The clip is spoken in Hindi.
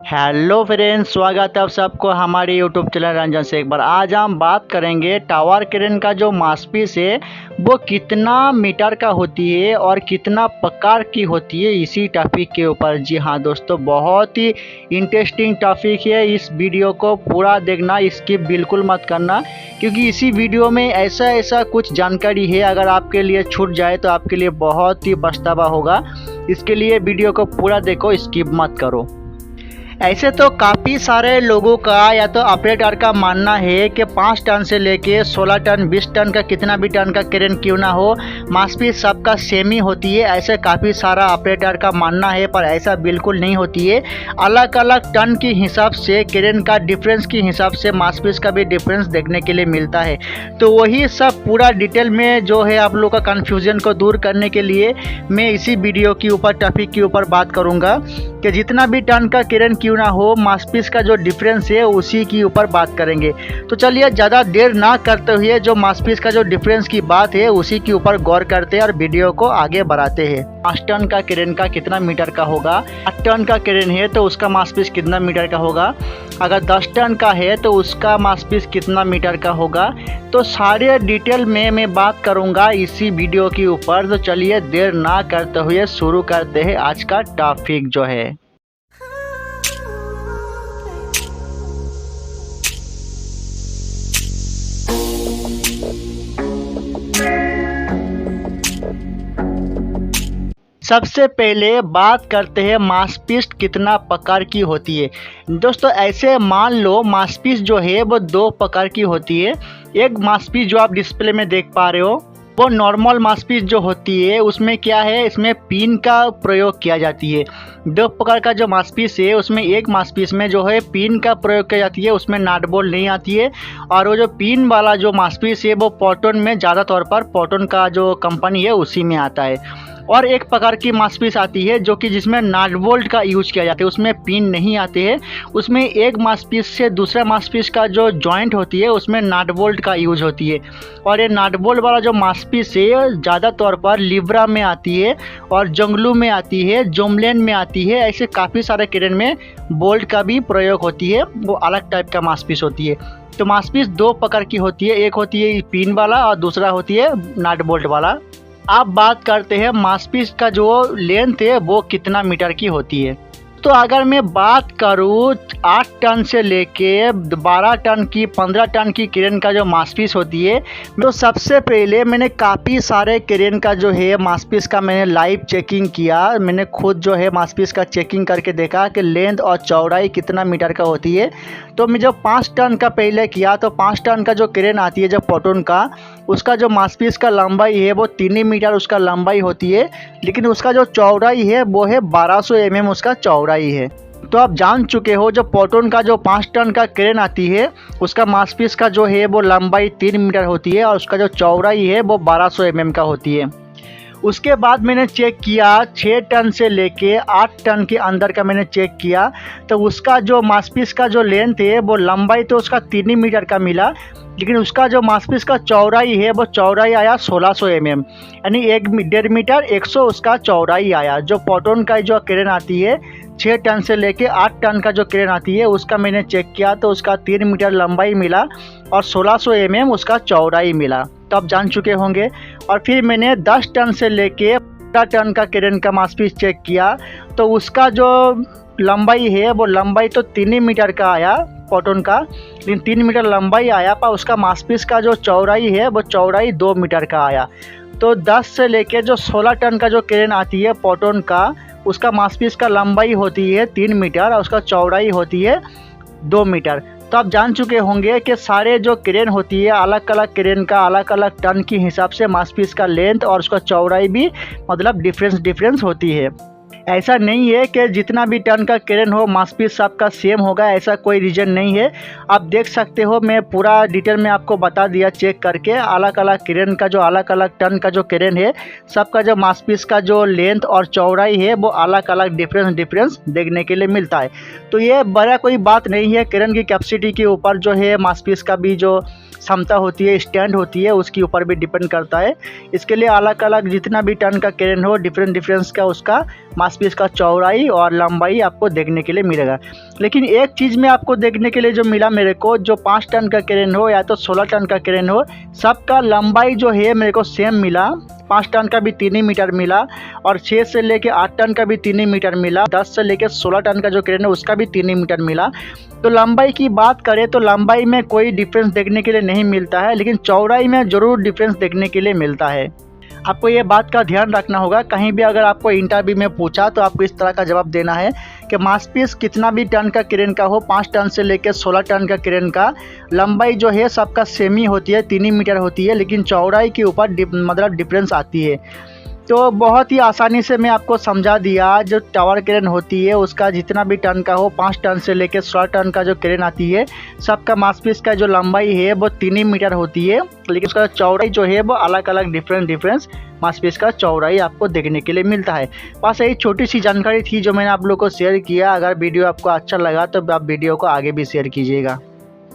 हेलो फ्रेंड्स, स्वागत है आप सबको हमारे यूट्यूब चैनल रंजन से। एक बार आज हम बात करेंगे टावर क्रेन का जो माउसपीस है वो कितना मीटर का होती है और कितना प्रकार की होती है, इसी टॉपिक के ऊपर। जी हाँ दोस्तों, बहुत ही इंटरेस्टिंग टॉपिक है। इस वीडियो को पूरा देखना, स्किप बिल्कुल मत करना, क्योंकि इसी वीडियो में ऐसा कुछ जानकारी है, अगर आपके लिए छूट जाए तो आपके लिए बहुत ही पछतावा होगा। इसके लिए वीडियो को पूरा देखो, स्किप मत करो। ऐसे तो काफ़ी सारे लोगों का या तो ऑपरेटर का मानना है कि 5 टन से लेके 16 टन 20 टन का, कितना भी टन का क्रेन क्यों ना हो, माउसपीस सबका सेम ही होती है। ऐसे काफ़ी सारा ऑपरेटर का मानना है, पर ऐसा बिल्कुल नहीं होती है। अलग अलग टन के हिसाब से, क्रेन का डिफरेंस के हिसाब से माउसपीस का भी डिफरेंस देखने के लिए मिलता है। तो वही सब पूरा डिटेल में जो है आप लोग का कन्फ्यूज़न को दूर करने के लिए मैं इसी वीडियो के ऊपर, टॉपिक के ऊपर बात करूँगा कि जितना भी टन का क्रेन क्यों ना हो, माउसपीस का जो डिफरेंस है उसी के ऊपर बात करेंगे। तो चलिए ज़्यादा देर ना करते हुए जो माउसपीस का जो डिफरेंस की बात है उसी के ऊपर गौर करते हैं और वीडियो को आगे बढ़ाते हैं। 5 टन का क्रेन का कितना मीटर का होगा, 8 टन का क्रेन है तो उसका माउसपीस कितना मीटर का होगा, अगर 10 टन का है तो उसका माउसपीस कितना मीटर का होगा। तो सारे डिटेल में मैं बात करूंगा इसी वीडियो के ऊपर। तो चलिए देर ना करते हुए शुरू करते हैं आज का टॉपिक जो है। सबसे पहले बात करते हैं माउसपीस कितना प्रकार की होती है। दोस्तों ऐसे मान लो माउसपीस जो है वो 2 प्रकार की होती है। एक माउसपीस जो आप डिस्प्ले में देख पा रहे हो वो नॉर्मल माउसपीस जो होती है, उसमें क्या है, इसमें पिन का प्रयोग किया जाती है। 2 प्रकार का जो माउसपीस है उसमें एक माउसपीस में जो है पिन का प्रयोग किया जाती है, उसमें नट बोल्ट नहीं आती है। और वो जो पिन वाला जो माउसपीस है वो पोर्टन में, ज़्यादा तौर पर पोर्टन का जो कंपनी है उसी में आता है। और एक प्रकार की माउसपीस आती है जो कि जिसमें नट बोल्ट का यूज किया जाता है, उसमें पिन नहीं आते हैं। उसमें एक माउसपीस से दूसरा माउसपीस का जो जॉइंट होती है उसमें नट बोल्ट का यूज होती है। और ये नट बोल्ट वाला जो माउसपीस है ज़्यादा तौर पर लिब्रा में आती है और जंगलू में आती है, जोमलेन में आती है। ऐसे काफ़ी सारे क्रेन में बोल्ट का भी प्रयोग होती है, वो अलग टाइप का माउसपीस होती है। तो माउसपीस 2 प्रकार की होती है, एक होती है पिन वाला और दूसरा होती है नट बोल्ट वाला। अब बात करते हैं माउसपीस का जो लेंथ है वो कितना मीटर की होती है। तो अगर मैं बात करूँ 8 टन से लेके 12 टन की, 15 टन की क्रेन का जो माउसपीस होती है, तो सबसे पहले मैंने काफ़ी सारे क्रेन का जो है माउसपीस का मैंने लाइव चेकिंग किया। मैंने खुद जो है माउसपीस का चेकिंग करके देखा कि लेंथ और चौड़ाई कितना मीटर का होती है। तो मैं जब 5 टन का पहले किया तो 5 टन का जो क्रेन आती है, जब पोर्टन का, उसका जो माउसपीस का लंबाई है वो 3 मीटर उसका लंबाई होती है, लेकिन उसका जो चौड़ाई है वो है 1200 mm उसका चौड़ाई है। तो आप जान चुके हो जो पोर्टन का जो 5 टन का क्रेन आती है उसका माउसपीस का जो है वो लंबाई 3 मीटर होती है और उसका जो चौड़ाई है वो 1200 mm का होती है। उसके बाद मैंने चेक किया 6 टन से लेके 8 टन के अंदर का मैंने चेक किया, तो उसका जो माउसपीस का जो लेंथ है वो लंबाई तो उसका 3 मीटर का मिला, लेकिन उसका जो माउसपीस का चौड़ाई है वो चौड़ाई आया 1600 mm, यानी 1.5 मीटर 100 उसका चौड़ाई आया। जो पोर्टन का जो क्रेन आती है 6 टन से लेके 8 टन का जो क्रेन आती है उसका मैंने चेक किया तो उसका 3 मीटर लंबाई मिला और 1600 mm उसका चौड़ाई मिला। तो आप जान चुके होंगे। और फिर मैंने 10 टन से लेके 15 टन का क्रेन का माउसपीस चेक किया तो उसका जो लंबाई है वो लंबाई तो 3 मीटर का आया पोर्टन का, लेकिन 3 मीटर लंबाई आया, पर उसका माउसपीस का जो चौड़ाई है वो चौड़ाई 2 मीटर का आया। तो 10 से लेके जो 16 टन का जो क्रेन आती है पोर्टन का, उसका माउसपीस का लंबाई होती है 3 मीटर और उसका चौड़ाई होती है 2 मीटर। तो आप जान चुके होंगे कि सारे जो क्रेन होती है, अलग अलग क्रेन का अलग अलग टन के हिसाब से माउसपीस का लेंथ और उसका चौड़ाई भी मतलब डिफरेंस होती है। ऐसा नहीं है कि जितना भी टन का क्रेन हो माउसपीस सबका सेम होगा, ऐसा कोई रीज़न नहीं है। आप देख सकते हो, मैं पूरा डिटेल में आपको बता दिया चेक करके। अलग अलग क्रेन का जो अलग अलग टन का जो क्रेन है सबका जो माउसपीस का जो लेंथ और चौड़ाई है वो अलग अलग डिफरेंस देखने के लिए मिलता है। तो ये बड़ा कोई बात नहीं है, क्रेन की कैपेसिटी के ऊपर जो है माउसपीस का भी जो क्षमता होती है, स्टैंड होती है, उसके ऊपर भी डिपेंड करता है। इसके लिए अलग अलग जितना भी टन का क्रेन हो, डिफरेंस का उसका माउसपीस का चौड़ाई और लंबाई आपको देखने के लिए मिलेगा। लेकिन एक चीज़ में आपको देखने के लिए जो मिला मेरे को, जो 5 टन का क्रेन हो या तो 16 टन का क्रेन हो, सबका लंबाई जो है मेरे को सेम मिला। 5 टन का भी 3 ही मीटर मिला और 6 से लेके 8 टन का भी 3 ही मीटर मिला। 10 से लेके 16 टन का जो क्रेन है उसका भी 3 ही मीटर मिला। तो लंबाई की बात करें तो लंबाई में कोई डिफरेंस देखने के लिए नहीं मिलता है, लेकिन चौड़ाई में ज़रूर डिफरेंस देखने के लिए मिलता है। आपको ये बात का ध्यान रखना होगा, कहीं भी अगर आपको इंटरव्यू में पूछा तो आपको इस तरह का जवाब देना है कि माउसपीस कितना भी टन का क्रेन का हो, 5 टन से लेकर 16 टन का क्रेन का लंबाई जो है सबका सेम ही होती है, 3 ही मीटर होती है, लेकिन चौड़ाई के ऊपर मतलब डिफरेंस आती है। तो बहुत ही आसानी से मैं आपको समझा दिया। जो टावर क्रेन होती है उसका जितना भी टन का हो, 5 टन से लेकर 16 टन का जो क्रेन आती है, सबका माउसपीस का जो लंबाई है वो 3 ही मीटर होती है, लेकिन उसका चौड़ाई जो है वो अलग अलग डिफरेंस माउसपीस का चौड़ाई आपको देखने के लिए मिलता है। बस यही छोटी सी जानकारी थी जो मैंने आप लोगों को शेयर किया। अगर वीडियो आपको अच्छा लगा तो आप वीडियो को आगे भी शेयर कीजिएगा।